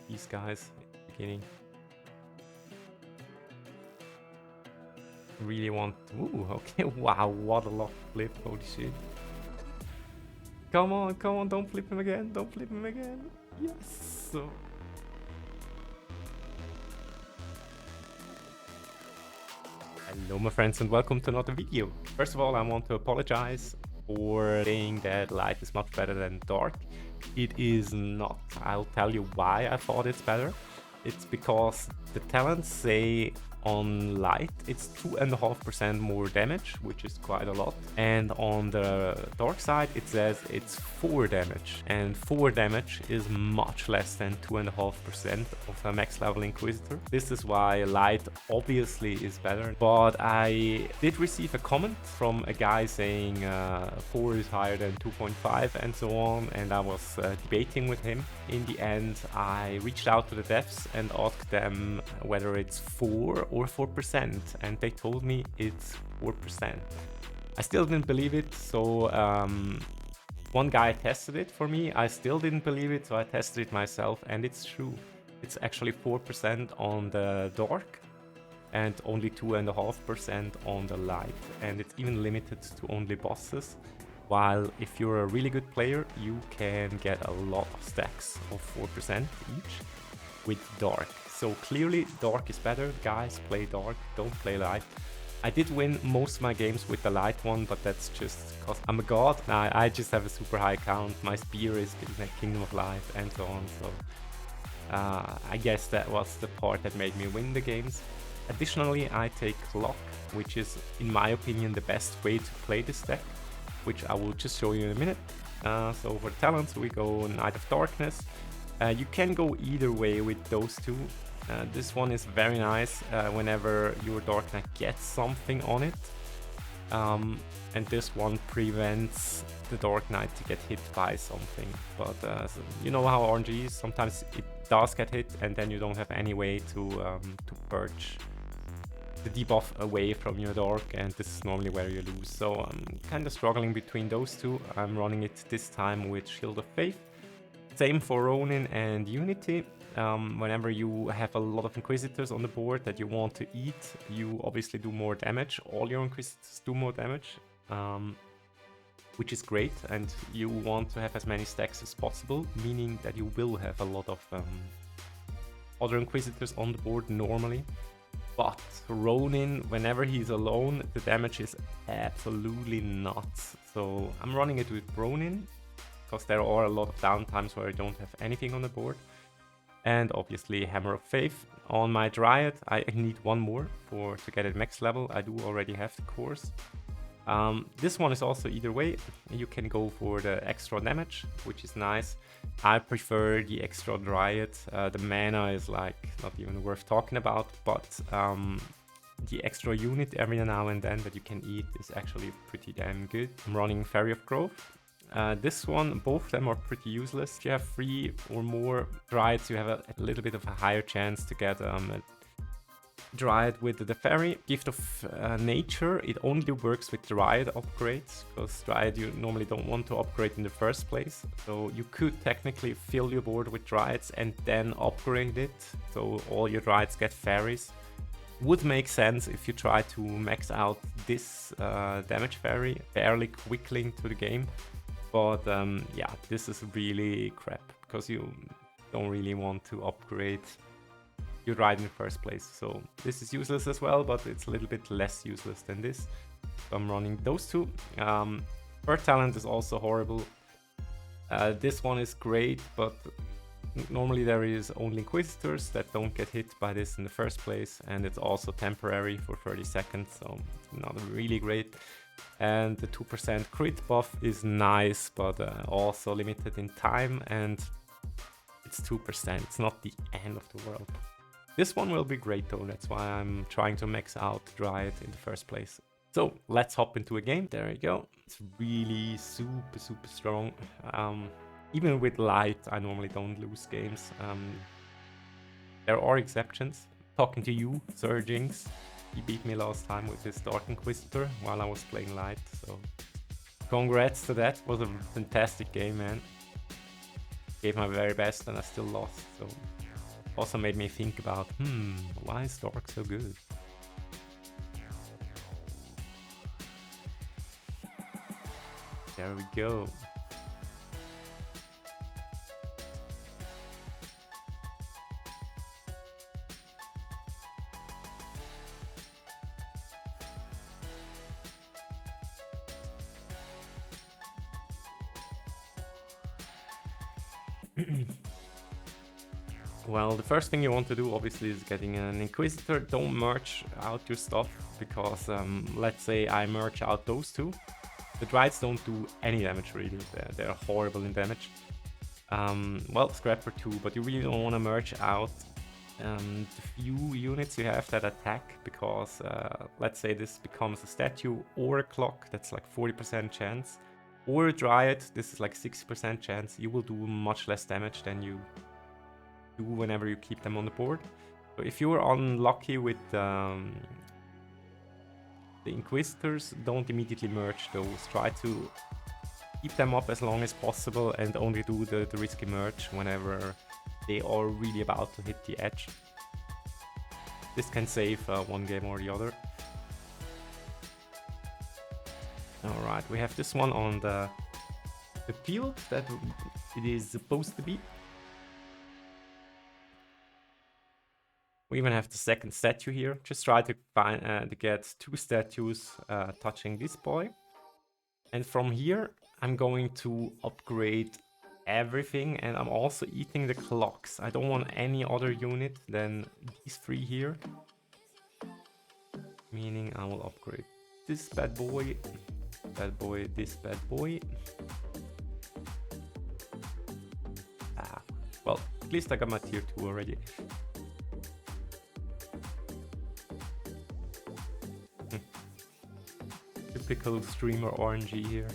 these guys at the beginning. Really want... Ooh, okay, wow, what a lock flip, holy shit. Come on, don't flip him again, don't flip him again. Yes! So... Hello my friends and welcome to another video. First of all, I want to apologize for saying that light is much better than dark. It is not. I'll tell you why I thought it's better. It's because the talents say on light it's 2.5% more damage, which is quite a lot, and on the dark side it says it's 4 damage, and 4 damage is much less than 2.5% of a max level inquisitor. This is why light obviously is better, but I did receive a comment from a guy saying 4 is higher than 2.5 and so on, and I was debating with him. In the end, I reached out to the devs and asked them whether it's 4 or 4%, and they told me it's 4%. I still didn't believe it, so one guy tested it for me. I still didn't believe it, so I tested it myself, and it's true. It's actually 4% on the dark and only 2.5% on the light, and it's even limited to only bosses. While if you're a really good player, you can get a lot of stacks of 4% each with dark. So clearly dark is better. Guys, play dark, don't play light. I did win most of my games with the light one, but that's just because I'm a god. I just have a super high count. My spear is Kingdom of Light and so on. So I guess that was the part that made me win the games. Additionally, I take Lock, which is in my opinion the best way to play this deck, which I will just show you in a minute. So for talents, we go Knight of Darkness. You can go either way with those two. This one is very nice whenever your Dark Knight gets something on it. And this one prevents the Dark Knight to get hit by something. But so you know how RNG is, sometimes it does get hit and then you don't have any way to purge the debuff away from your dark, and this is normally where you lose. So I'm kind of struggling between those two. I'm running it this time with Shield of Faith. Same for Ronin and Unity. Whenever you have a lot of Inquisitors on the board that you want to eat, you obviously do more damage. All your Inquisitors do more damage, which is great, and you want to have as many stacks as possible, meaning that you will have a lot of other Inquisitors on the board normally. But Ronin, whenever he's alone, the damage is absolutely nuts. So I'm running it with Ronin, because there are a lot of downtimes where I don't have anything on the board. And obviously Hammer of Faith. On my Dryad, I need one more to get it max level. I do already have the cores. This one is also either way. You can go for the extra damage, which is nice. I prefer the extra Dryad. The mana is like not even worth talking about, but the extra unit every now and then that you can eat is actually pretty damn good. I'm running Fairy of Growth. This one, both of them are pretty useless. If you have 3 or more Dryads, you have a little bit of a higher chance to get a Dryad with the Fairy. Gift of Nature, it only works with Dryad upgrades, because Dryad you normally don't want to upgrade in the first place. So you could technically fill your board with Dryads and then upgrade it, so all your Dryads get Fairies. Would make sense if you try to max out this damage Fairy fairly quickly into the game. But yeah, this is really crap, because you don't really want to upgrade your Dryad in the first place. So this is useless as well, but it's a little bit less useless than this. So I'm running those two. Bird Talent is also horrible. This one is great, but normally there is only Inquisitors that don't get hit by this in the first place, and it's also temporary for 30 seconds, so it's not really great. And the 2% crit buff is nice, but also limited in time, and it's 2%. It's not the end of the world. This one will be great though, that's why I'm trying to max out Dryad in the first place. So let's hop into a game. There you go. It's really super strong. Even with light, I normally don't lose games. There are exceptions. Talking to you, Sir Jinx. He beat me last time with his Dark Inquisitor while I was playing light. So congrats to that. It was a fantastic game, man. Gave my very best and I still lost. So also made me think about, why is Dark so good? There we go. Well, the first thing you want to do obviously is getting an inquisitor. Don't merge out your stuff because let's say I merge out those two. The Drides don't do any damage really, they're horrible in damage. Well, Scrapper too, but you really don't want to merge out the few units you have that attack because let's say this becomes a statue or a clock, that's like 40% chance, or a Dryad, this is like 60% chance. You will do much less damage than you do whenever you keep them on the board. So if you're unlucky with the Inquisitors, don't immediately merge those. Try to keep them up as long as possible and only do the risky merge whenever they are really about to hit the edge. This can save one game or the other. Alright, we have this one on the field that it is supposed to be. We even have the second statue here. Just try to find to get two statues touching this boy. And from here, I'm going to upgrade everything, and I'm also eating the clocks. I don't want any other unit than these three here. Meaning I will upgrade this bad boy, this bad boy. Well, at least I got my tier 2 already. Typical streamer RNG here.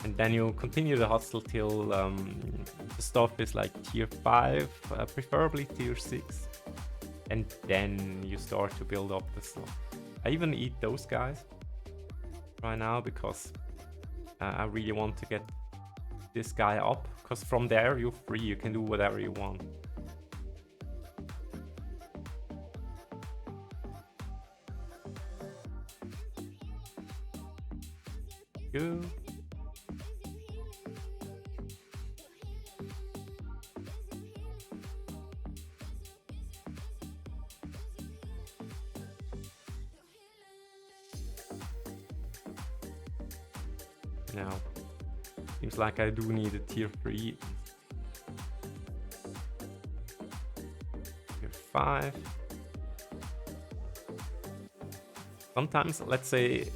And then you continue the hustle till the stuff is like tier 5, preferably tier 6. And then you start to build up the stuff. I even eat those guys right now because I really want to get this guy up. Because from there you're free, you can do whatever you want. Go. Now, seems like I do need a tier 3. Tier 5. Sometimes, let's say,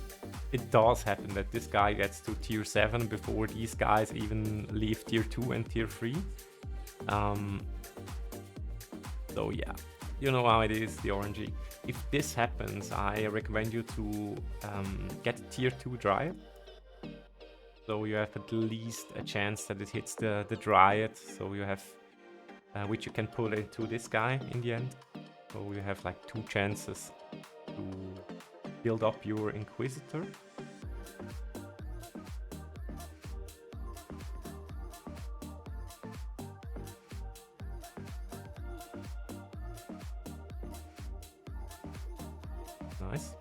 it does happen that this guy gets to tier 7 before these guys even leave tier 2 and tier 3. So yeah, you know how it is, the RNG. If this happens, I recommend you to get a tier 2 Dryad. So you have at least a chance that it hits the Dryad, so you have, which you can put into this guy in the end. So you have like 2 chances to build up your Inquisitor. Nice.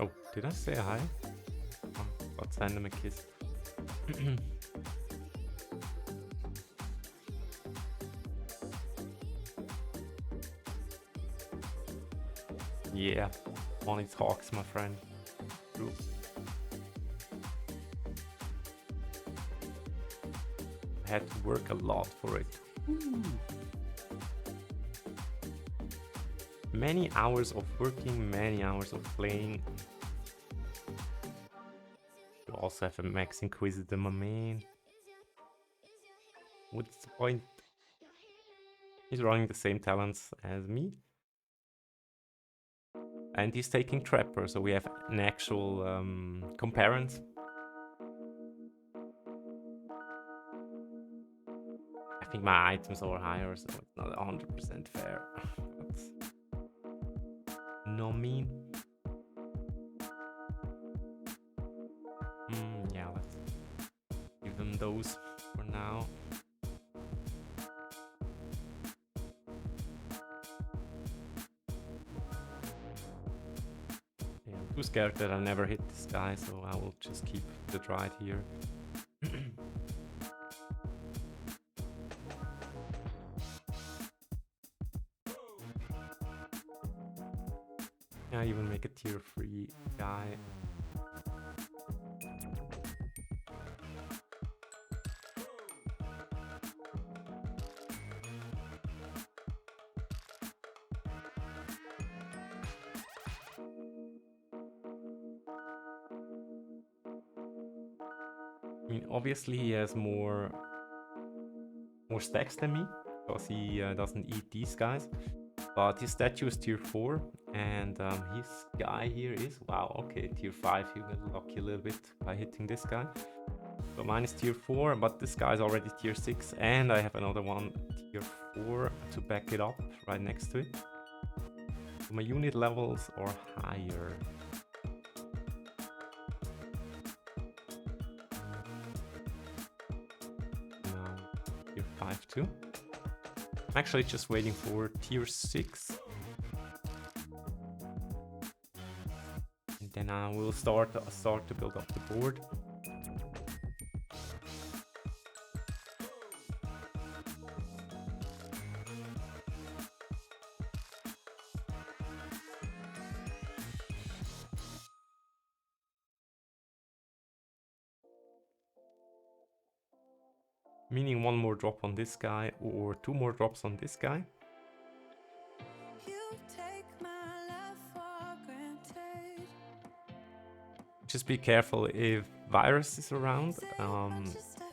Oh, did I say hi? Oh, let's send him a kiss. Yeah, money talks, my friend. True. I had to work a lot for it. Ooh. Many hours of working, many hours of playing. You also have a Max Inquisitor, my man. What's the point? He's running the same talents as me. And he's taking Trapper, so we have an actual comparison. I think my items are higher, so it's not 100% fair. No mean. those for now. Yeah, I'm too scared that I'll never hit this guy, so I will just keep the Dried here. I even make a tier 3 guy. I mean, obviously he has more stacks than me, because he doesn't eat these guys. But his statue is tier 4, and his guy here is, wow, okay, tier 5. He will lock you a little bit by hitting this guy. So mine is tier 4, but this guy is already tier 6, and I have another one tier 4 to back it up right next to it. So my unit levels are higher. Tier 5 too. I'm actually just waiting for tier 6. And then I will start to build up the board. Meaning one more drop on this guy or 2 more drops on this guy. Just be careful if virus is around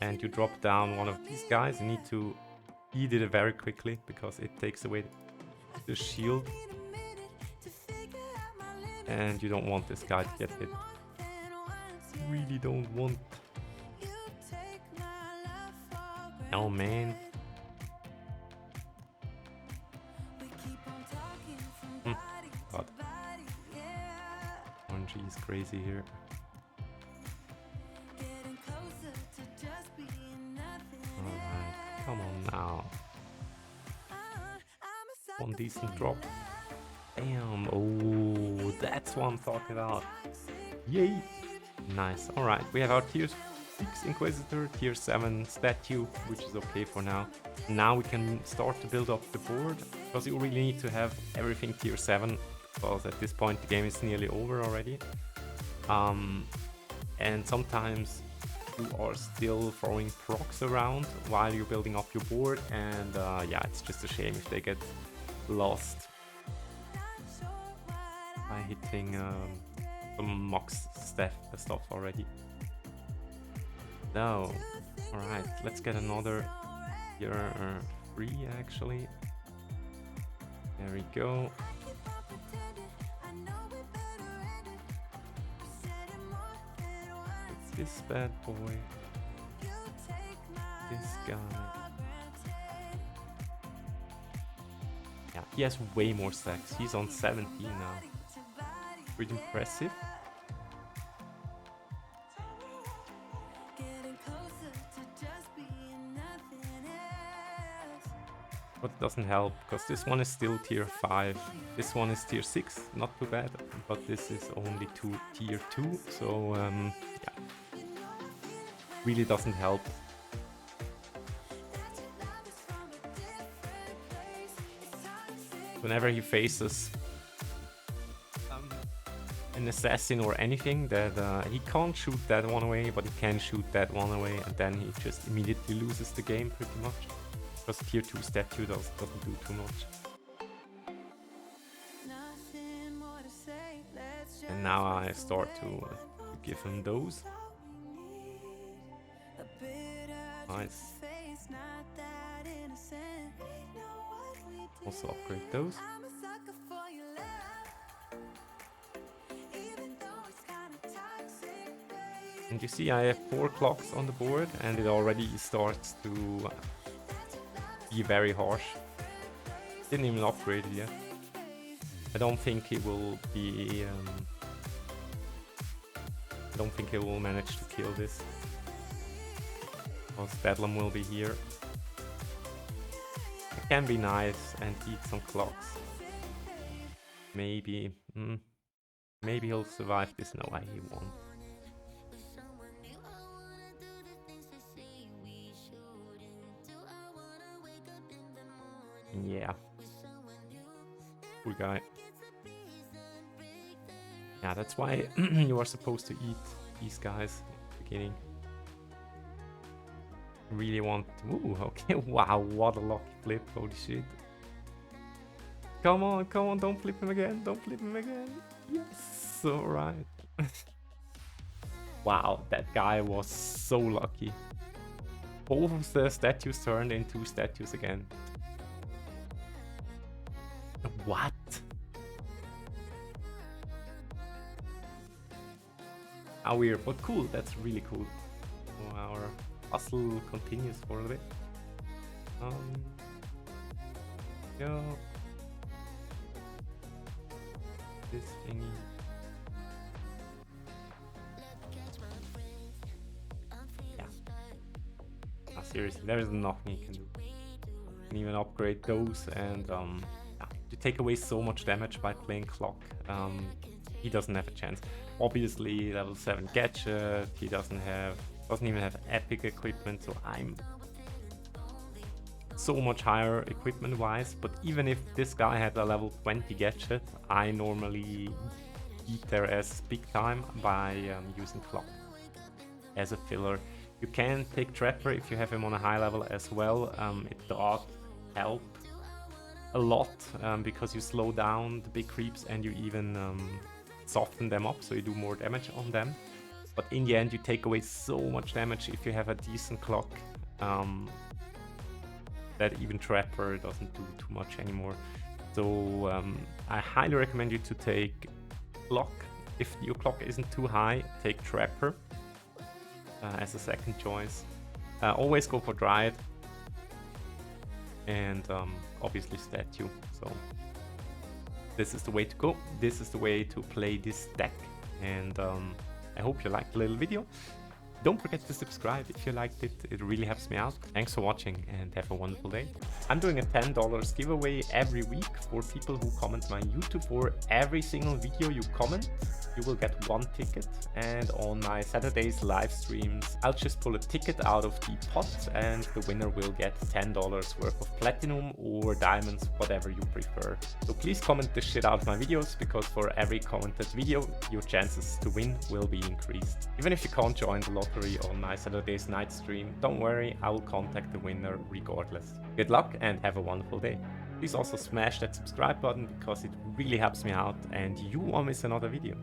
and you drop down one of these guys. You need to eat it very quickly because it takes away the shield. And you don't want this guy to get hit. You really don't want. Oh man. God. RNG is crazy here. Alright, come on now. One decent drop. Damn, oh, that's what I'm talking about. Yay! Nice. Alright, we have our tier 6 Inquisitor, tier 7 statue, which is okay for now. Now we can start to build up the board, because you really need to have everything tier 7, because at this point the game is nearly over already. And sometimes you are still throwing procs around while you're building up your board, and yeah, it's just a shame if they get lost by hitting some mox stuff already. No. Alright, let's get another tier 3 actually. There we go. It's this bad boy. This guy. Yeah, he has way more stacks. He's on 17 now. Pretty impressive. But it doesn't help, because this one is still tier 5. This one is tier 6, not too bad, but this is only tier 2, so yeah, really doesn't help. Whenever he faces an assassin or anything, that he can't shoot that one away, but he can shoot that one away, and then he just immediately loses the game pretty much. Because tier 2 statue doesn't do too much. And now I start to give him those. Nice. Also upgrade those. And you see I have 4 clocks on the board, and it already starts to be very harsh. Didn't even upgrade it yet. I don't think he will be I don't think he will manage to kill this. Well, Stedlam will be here. It can be nice and eat some clocks. Maybe. Maybe he'll survive this. No way, he won't. Yeah. Cool guy. Yeah, that's why you are supposed to eat these guys at the beginning. Really want... Ooh, okay. Wow, what a lucky flip. Holy shit. Come on, don't flip him again. Don't flip him again. Yes, alright. Wow, that guy was so lucky. Both of the statues turned into statues again. What? How weird, but cool. That's really cool. So our hustle continues for a bit. Go. This thingy. Yeah. Ah, seriously, there is nothing you can do. You can even upgrade those, and you take away so much damage by playing clock. He doesn't have a chance. Obviously, level 7 gadget. He doesn't even have epic equipment. So I'm so much higher equipment wise. But even if this guy had a level 20 gadget, I normally beat their ass big time by using clock as a filler. You can take Trapper if you have him on a high level as well. It does help a lot because you slow down the big creeps and you even soften them up, so you do more damage on them. But in the end, you take away so much damage if you have a decent clock that even Trapper doesn't do too much anymore. So I highly recommend you to take clock. If your clock isn't too high, take Trapper as a second choice. Always go for Dryad and obviously statue. So this is the way to go. This is the way to play this deck. And I hope you liked the little video. Don't forget to subscribe if you liked it. It really helps me out. Thanks for watching and have a wonderful day. I'm doing a $10 giveaway every week for people who comment my YouTube. For every single video you comment, you will get 1 ticket. And on my Saturdays live streams, I'll just pull a ticket out of the pot and the winner will get $10 worth of platinum or diamonds, whatever you prefer. So please comment the shit out of my videos, because for every commented video, your chances to win will be increased. Even if you can't join the lottery on my Saturdays night stream, don't worry, I will contact the winner regardless. Good luck and have a wonderful day. Please also smash that subscribe button because it really helps me out and you won't miss another video.